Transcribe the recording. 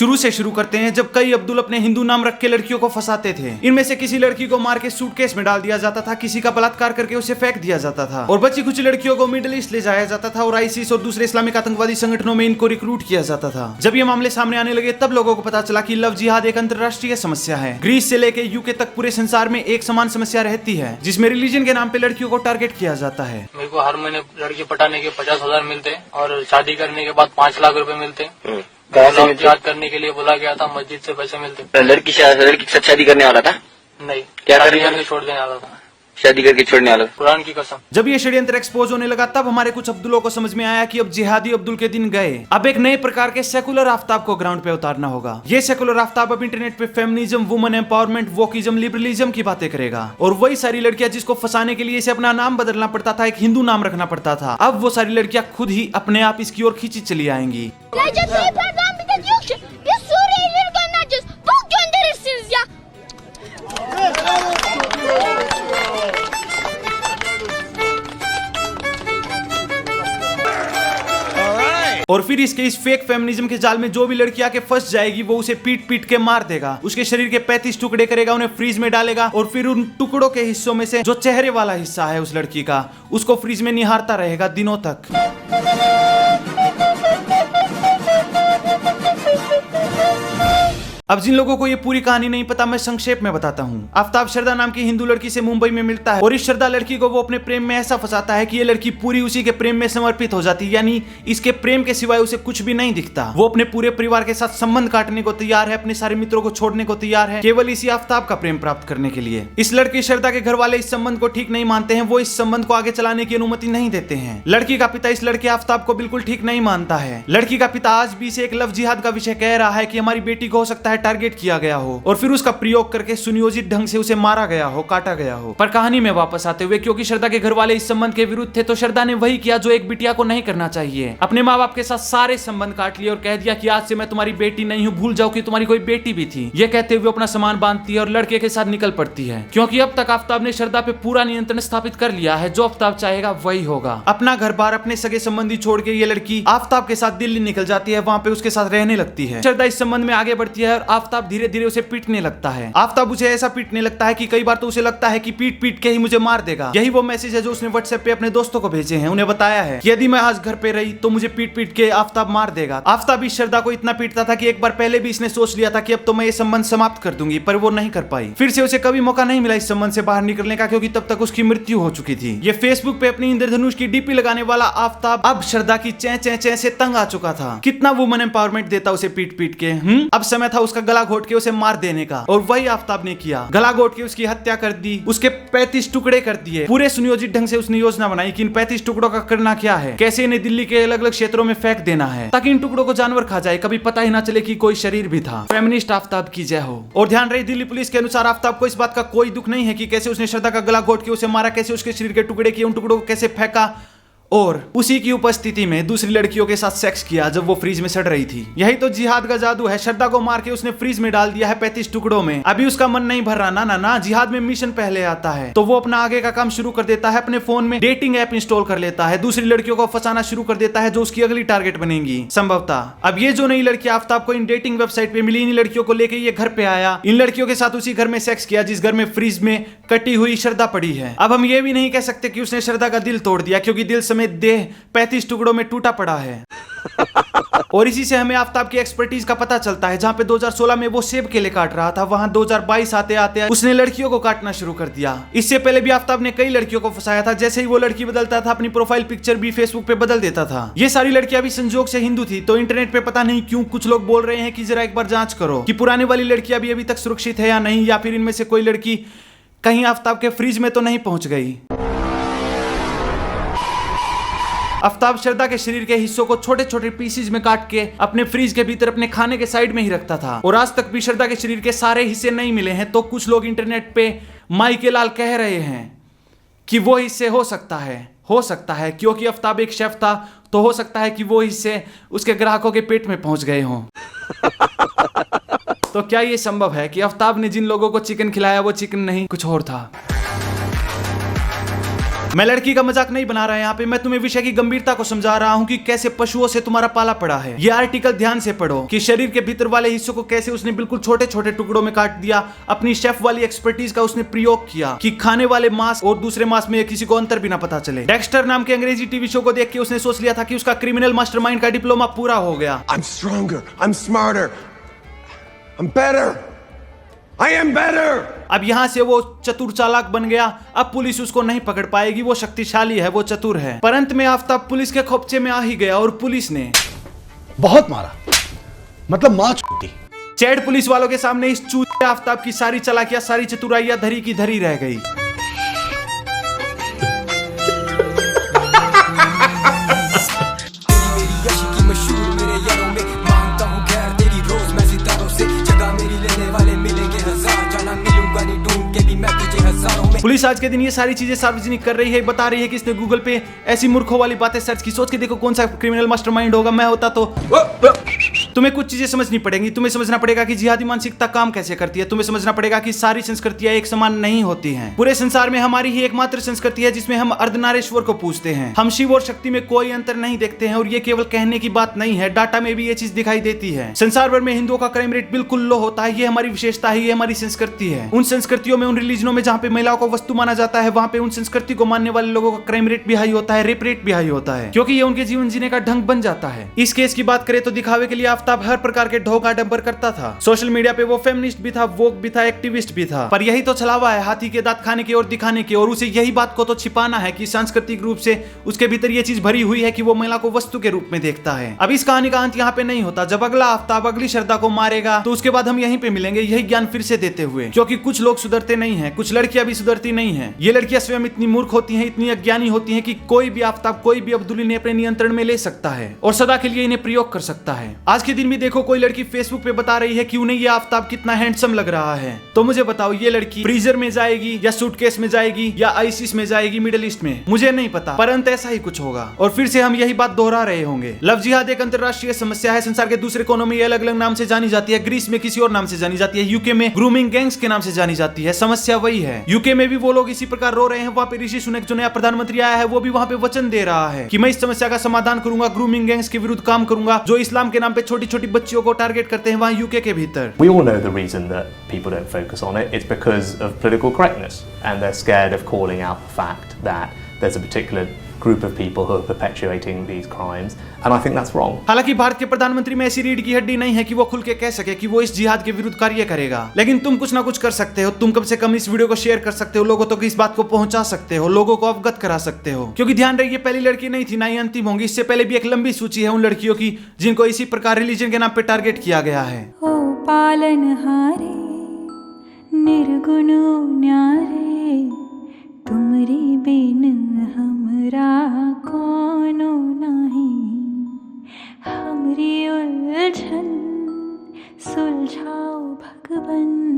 शुरू से शुरू करते हैं जब कई अब्दुल अपने हिंदू नाम रख के लड़कियों को फंसाते थे। इनमें से किसी लड़की को मार के सूटकेस में डाल दिया जाता था, किसी का बलात्कार करके उसे फेंक दिया जाता था और बची कुछ लड़कियों को मिडिल ईस्ट ले जाया जाता था और आईसिस और दूसरे इस्लामिक आतंकवादी संगठनों में इनको रिक्रूट किया जाता था। जब ये मामले सामने आने लगे तब लोगों को पता चला कि लव जिहाद एक अंतरराष्ट्रीय समस्या है। ग्रीस से लेके यूके तक पूरे संसार में एक समान समस्या रहती है जिसमें रिलीजन के नाम पे लड़कियों को टारगेट किया जाता है। मेरे को हर महीने लड़की पटाने के 50,000 मिलते और शादी करने के बाद 5 लाख रुपए मिलते। याद करने के लिए बोला गया था, मस्जिद से पैसे मिलते। लड़की के साथ शादी करने वाला था? नहीं, क्या करके छोड़ देने वाला था। शादी करके छोड़ने वाला? कुरान की कसम। जब ये षड्यंत्र एक्सपोज होने लगा तब हमारे कुछ अब्दुलों को समझ में आया कि अब जिहादी अब्दुल के दिन गए। अब एक नए प्रकार के सेकुलर आफ्ताब को ग्राउंड पे उतारना होगा। ये सेकुलर आफ्ताब अब इंटरनेट पे feminism, woman empowerment, wokeism, liberalism की बातें करेगा और वही सारी लड़कियां जिसको फंसाने के लिए इसे अपना नाम बदलना पड़ता था, एक हिंदू नाम रखना पड़ता था, अब वो सारी लड़कियां खुद ही अपने आप इसकी ओर खींची चली आएंगी। और फिर इसके इस फेक फेमिनिज्म के जाल में जो भी लड़की आके फंस जाएगी वो उसे पीट पीट के मार देगा, उसके शरीर के 35 टुकड़े करेगा, उन्हें फ्रीज में डालेगा और फिर उन टुकड़ों के हिस्सों में से जो चेहरे वाला हिस्सा है उस लड़की का, उसको फ्रीज में निहारता रहेगा दिनों तक। अब जिन लोगों को ये पूरी कहानी नहीं पता मैं संक्षेप में बताता हूँ। आफ्ताब श्रद्धा नाम की हिंदू लड़की से मुंबई में मिलता है और इस श्रद्धा लड़की को वो अपने प्रेम में ऐसा फंसाता है कि ये लड़की पूरी उसी के प्रेम में समर्पित हो जाती है, यानी इसके प्रेम के सिवाय उसे कुछ भी नहीं दिखता। वो अपने पूरे परिवार के साथ संबंध काटने को तैयार है, अपने सारे मित्रों को छोड़ने को तैयार है, केवल इसी आफ्ताब का प्रेम प्राप्त करने के लिए। इस लड़की श्रद्धा के घर वाले इस संबंध को ठीक नहीं मानते हैं, वो इस संबंध को आगे चलाने की अनुमति नहीं देते हैं। लड़की का पिता इस लड़के आफ्ताब को बिल्कुल ठीक नहीं मानता है। लड़की का पिता आज भी इसे एक लव जिहाद का विषय कह रहा है कि हमारी बेटी को हो सकता है टारगेट किया गया हो और फिर उसका प्रयोग करके सुनियोजित ढंग से उसे मारा गया हो, काटा गया हो। पर कहानी में वापस आते हुए, क्योंकि श्रद्धा के घर वाले इस संबंध के विरुद्ध थे तो श्रद्धा ने वही किया जो एक बिटिया को नहीं करना चाहिए। अपने माँ बाप के साथ सारे संबंध काट लिए और कह दिया कि आज से मैं तुम्हारी बेटी नहीं हूँ, भूल जाओ कि तुम्हारी कोई बेटी भी थी। ये कहते हुए अपना सामान बांधती है और लड़के के साथ निकल पड़ती है, क्योंकि अब तक आफ्ताब ने श्रद्धा पे पूरा नियंत्रण स्थापित कर लिया है। जो आफ्ताब चाहेगा वही होगा। अपना घर बार, अपने सगे संबंधी छोड़ के ये लड़की आफ्ताब के साथ दिल्ली निकल जाती है, वहाँ पे उसके साथ रहने लगती है। श्रद्धा इस संबंध में आगे बढ़ती है और आफ्ताब धीरे धीरे उसे पीटने लगता है। आफ्ताब उसे ऐसा पीटने लगता है कि कई बार तो उसे लगता है कि पीट पीट के ही मुझे मार देगा। यही वो मैसेज है जो उसने व्हाट्सएप पे अपने दोस्तों को भेजे हैं। उन्हें बताया है कि यदि मैं आज घर पे रही तो मुझे पीट पीट के आफ्ताब मार देगा। आफ्ताब इस श्रद्धा को इतना पीटता था कि एक बार पहले भी इसने सोच लिया था कि अब तो मैं ये संबंध समाप्त कर दूंगी, पर वो नहीं कर पाई। फिर से उसे कभी मौका नहीं मिला इस संबंध से बाहर निकलने का, क्योंकि तब तक उसकी मृत्यु हो चुकी थी। ये फेसबुक पे अपनी इंद्रधनुष की डीपी लगाने वाला आफ्ताब अब श्रद्धा की चै चै चै से तंग आ चुका था। कितना वुमन एम्पावरमेंट देता उसे पीट पीट के। अब समय था उसका गला घोट के उसे मार देने का, और वही आफ्ताब ने किया। गला घोट के उसकी हत्या कर दी, उसके 35 टुकड़े कर दिए। पूरे सुनियोजित ढंग से उसने योजना बनाई कि इन 35 टुकड़ों का करना क्या है, कैसे इन्हें दिल्ली के अलग अलग क्षेत्रों में फेंक देना है ताकि इन टुकड़ों को जानवर खा जाए, कभी पता ही ना चले कि कोई शरीर भी था। फेमिनिस्ट आफ्ताब की जय हो। और ध्यान रहे, दिल्ली पुलिस के अनुसार आफ्ताब को इस बात का कोई दुख नहीं है कि कैसे उसने श्रद्धा का गला घोट के उसे मारा, कैसे उसके शरीर के टुकड़े किए, उन टुकड़ों को कैसे फेंका और उसी की उपस्थिति में दूसरी लड़कियों के साथ सेक्स किया जब वो फ्रीज में सड़ रही थी। यही तो जिहाद का जादू है। श्रद्धा को मार के उसने फ्रीज में डाल दिया है 35 टुकड़ों में। अभी उसका मन नहीं भर रहा ना ना ना, जिहाद में मिशन पहले आता है। तो वो अपना आगे का काम शुरू कर देता है, अपने फोन में डेटिंग ऐप इंस्टॉल कर लेता है, दूसरी लड़कियों को फंसाना शुरू कर देता है जो उसकी अगली टारगेट बनेगी संभवतः। अब ये जो नई लड़की आफ्ताब को इन डेटिंग वेबसाइट पे मिली, इन लड़कियों को लेके ये घर पे आया, इन लड़कियों के साथ उसी घर में सेक्स किया जिस घर में फ्रीज में कटी हुई श्रद्धा पड़ी है। अब हम ये भी नहीं कह सकते कि उसने श्रद्धा का दिल तोड़ दिया, क्योंकि दिल समेत देह 35 टुकड़ों में टूटा पड़ा है। और इसी से हमें आफ्ताब की एक्सपर्टीज का पता चलता है। जहां पे 2016 में वो सेब केले काट रहा था, वहां 2022 आते आते उसने लड़कियों को काटना शुरू कर दिया। इससे पहले भी आफ्ताब ने कई लड़कियों को फंसाया था। जैसे ही वो लड़की बदलता था, अपनी प्रोफाइल पिक्चर भी फेसबुक पे बदल देता था। ये सारी लड़कियां भी संजोग से हिंदू थी, तो इंटरनेट पे पता नहीं क्यों कुछ लोग बोल रहे हैं कि जरा एक बार जांच करो कि पुराने वाली लड़कियां भी अभी तक सुरक्षित है या नहीं, या फिर इनमें से कोई लड़की कहीं आफ्ताब के फ्रीज में तो नहीं पहुंच गई। आफ्ताब श्रद्धा के शरीर के हिस्सों को छोटे छोटे पीसेज में काट के अपने फ्रीज के भीतर अपने खाने के साइड में ही रखता था, और आज तक भी श्रद्धा के शरीर के सारे हिस्से नहीं मिले हैं। तो कुछ लोग इंटरनेट पे माइके लाल कह रहे हैं कि वो हिस्से हो सकता है क्योंकि आफ्ताब एक शेफ था, तो हो सकता है कि वो हिस्से उसके ग्राहकों के पेट में पहुंच गए हों। तो क्या ये संभव है कि आफ्ताब ने जिन लोगों को चिकन खिलाया वो चिकन नहीं कुछ और था? मैं लड़की का मजाक नहीं बना रहा यहाँ पे, मैं तुम्हें विषय की गंभीरता को समझा रहा हूँ कि कैसे पशुओं से तुम्हारा पाला पड़ा है। ये आर्टिकल ध्यान से पढ़ो कि शरीर के भीतर वाले हिस्सों को कैसे उसने बिल्कुल छोटे छोटे टुकड़ों में काट दिया। अपनी शेफ वाली एक्सपर्टीज का उसने प्रयोग किया कि खाने वाले मांस और दूसरे मांस में किसी को अंतर भी ना पता चले। डेक्स्टर नाम के अंग्रेजी टीवी शो को देख के उसने सोच लिया था कि उसका क्रिमिनल मास्टरमाइंड का डिप्लोमा पूरा हो गया। I'm stronger, I'm smarter, I'm better, I am better। अब यहाँ से वो चतुर चालाक बन गया। अब पुलिस उसको नहीं पकड़ पाएगी, वो शक्तिशाली है, वो चतुर है। पर अंत में आफ्ताब पुलिस के खोपचे में आ ही गया और पुलिस ने बहुत मारा, मतलब माँ छूटी। चैट पुलिस वालों के सामने इस चूते आफ्ताब की सारी चालाकियां, सारी चतुराइयां धरी की धरी रह गई। पुलिस आज के दिन ये सारी चीजें सार्वजनिक कर रही है, बता रही है कि इसने गूगल पे ऐसी मूर्खों वाली बातें सर्च की। सोच के देखो कौन सा क्रिमिनल मास्टरमाइंड होगा। मैं होता तो तुम्हें कुछ चीजें समझनी पड़ेंगी। तुम्हें समझना पड़ेगा कि जिहादी मानसिकता काम कैसे करती है। तुम्हें समझना पड़ेगा कि सारी संस्कृतियां एक समान नहीं होती हैं। पूरे संसार में हमारी ही एकमात्र संस्कृति है जिसमें हम अर्धनारीश्वर को पूजते हैं। हम शिव और शक्ति में कोई अंतर नहीं देखते हैं और ये केवल कहने की बात नहीं है, डाटा में भी ये चीज दिखाई देती है। संसार भर में हिंदुओं का क्राइम रेट बिल्कुल लो होता है। ये हमारी विशेषता है, ये हमारी संस्कृति है। उन संस्कृतियों में, उन रिलीजनों में जहाँ पे महिलाओं को वस्तु माना जाता है, वहाँ पे उन संस्कृति को मानने वाले लोगों का क्राइम रेट भी हाई होता है, रेप रेट भी हाई होता है, क्योंकि ये उनके जीवन जीने का ढंग बन जाता है। इस केस की बात करें तो दिखावे के लिए आफ्ताब हर प्रकार के ढोंग आडंबर करता था। सोशल मीडिया पे वो फेमिनिस्ट भी था, वोक भी था, एक्टिविस्ट भी था। पर यही तो छलावा है हाथी के दांत खाने के और दिखाने के, और उसे यही बात को तो छिपाना है कि सांस्कृतिक रूप से उसके भीतर ये चीज भरी हुई है कि वो महिला को वस्तु के रूप में देखता है। अब इस कहानी का अंत यहाँ पे नहीं होता। जब अगला आफ्ताब अगली श्रद्धा को मारेगा तो उसके बाद हम यहीं पे मिलेंगे, यही ज्ञान फिर से देते हुए, क्योंकि कुछ लोग सुधरते नहीं है, कुछ लड़कियां भी सुधरती नहीं है। ये लड़कियां स्वयं इतनी मूर्ख होती हैं, इतनी अज्ञानी होती हैं कि कोई भी आफ्ताब, कोई भी अब्दुल इन्हें अपने नियंत्रण में ले सकता है और सदा के लिए इन्हें प्रयोग कर सकता है। आज के दिन भी देखो कोई लड़की फेसबुक पे बता रही है कि उन्हें ये आफ्ताब कितना हैंडसम लग रहा है। तो मुझे बताओ, ये लड़की फ्रीजर में जाएगी या सूटकेस में जाएगी या आईसिस में जाएगी, मिडिल ईस्ट में, मुझे नहीं पता, परंतु ऐसा ही कुछ होगा और फिर से हम यही बात दोहरा रहे होंगे। लव जिहाद एक अंतरराष्ट्रीय समस्या है। संसार के दूसरे कोनों में अलग अलग नाम से जानी जाती है। ग्रीस में किसी और नाम से जानी जाती है, यूके में ग्रूमिंग गैंग्स के नाम से जानी जाती है। समस्या वही है। यूके में भी वो लोग इसी प्रकार रो रहे हैं। वहाँ पे ऋषि सुनक जो नया प्रधानमंत्री आया है वो भी वहाँ पे वचन दे रहा है कि मैं इस समस्या का समाधान करूंगा, ग्रूमिंग गैंग्स के विरुद्ध काम करूंगा जो इस्लाम के नाम पे छोटी छोटी बच्चियों को टारगेट करते हैं वहाँ यूके के भीतर। We all know the reason that people don't focus on it. It's because of political correctness, and they're scared of calling out the fact that there's a particular group of people who are perpetuating these crimes, and I think that's wrong. हालांकि भारत के प्रधानमंत्री में ऐसी रीढ़ की हड्डी नहीं है कि वो खुल के कह सके कि वो इस जिहाद के विरुद्ध कार्य करेगा, लेकिन तुम कुछ ना कुछ कर सकते हो। तुम कम से कम इस वीडियो को शेयर कर सकते हो, लोगों तक इस बात को पहुंचा सकते हो, लोगों को अवगत करा सकते हो, क्योंकि ध्यान रहे ये पहली लड़की नहीं थी, ना ही अंतिम होंगी। इससे पहले भी एक लंबी सूची है उन लड़कियों की जिनको इसी प्रकार रिलीजन के नाम पे टारगेट किया गया है। ओ पालनहारे निर्गुण न्यारे, तुमरी बिन हमरा कोनो नहीं, हमरी उलझन सुलझाओ भगवन।